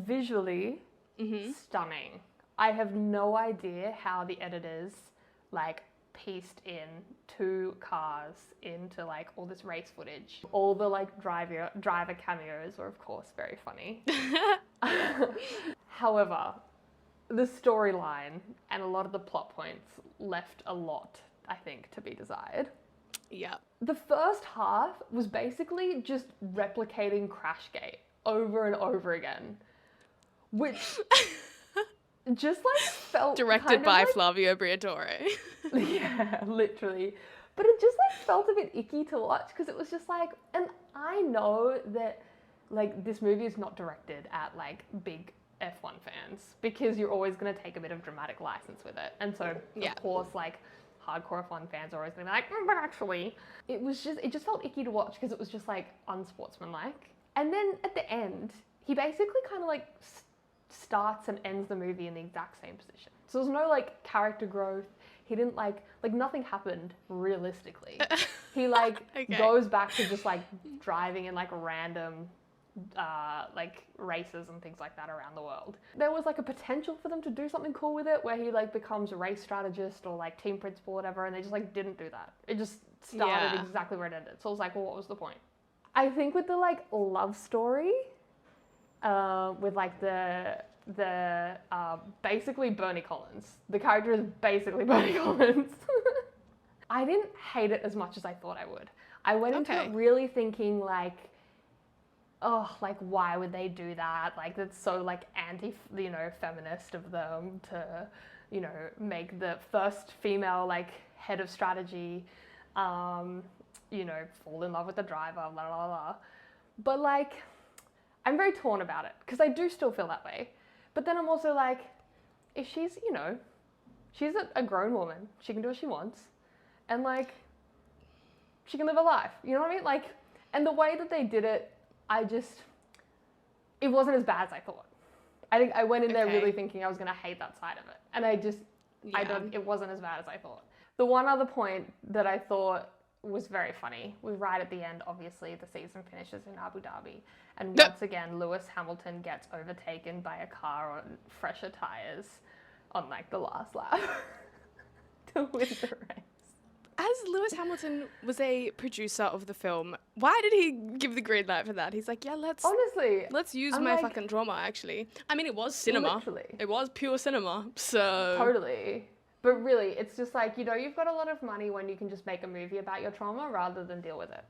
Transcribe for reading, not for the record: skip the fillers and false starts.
visually stunning. I have no idea how the editors like pieced in 2 cars into like all this race footage. All the like driver cameos were of course very funny. However, the storyline and a lot of the plot points left a lot, I think, to be desired. Yeah. The first half was basically just replicating Crashgate over and over again, which just like felt Directed by Flavio Briatore. Yeah, literally. But it just like felt a bit icky to watch because it was just like, and I know that like this movie is not directed at like big F1 fans because you're always going to take a bit of dramatic license with it. And so of course like hardcore F1 fans are always going to be like, but actually it just felt icky to watch because it was just like unsportsmanlike. And then at the end, he basically kind of like starts and ends the movie in the exact same position. So there's no like character growth. He didn't like nothing happened realistically. He like goes back to just like driving in like random like races and things like that around the world. There was like a potential for them to do something cool with it where he like becomes a race strategist or like team principal or whatever, and they just like didn't do that. It just started exactly where it ended. So I was like, well, what was the point? I think with the like love story, with like the basically Bernie Collins. The character is basically Bernie Collins. I didn't hate it as much as I thought I would. I went into it really thinking like, oh, like why would they do that? Like that's so like feminist of them to, make the first female like head of strategy, fall in love with the driver, blah, blah, blah. But like, I'm very torn about it because I do still feel that way. But then I'm also like, if she's, she's a grown woman, she can do what she wants. And like, she can live a life, you know what I mean? Like, and the way that they did it, it wasn't as bad as I thought. I think I went in there really thinking I was going to hate that side of it. And it wasn't as bad as I thought. The one other point that I thought was very funny, right at the end, obviously, the season finishes in Abu Dhabi. And once again, Lewis Hamilton gets overtaken by a car on fresher tyres on like the last lap to win the race. As Lewis Hamilton was a producer of the film, why did he give the green light for that? He's like, let's use my fucking drama, actually. I mean, it was cinema. Literally. It was pure cinema, so... Totally. But really, it's just like, you've got a lot of money when you can just make a movie about your trauma rather than deal with it.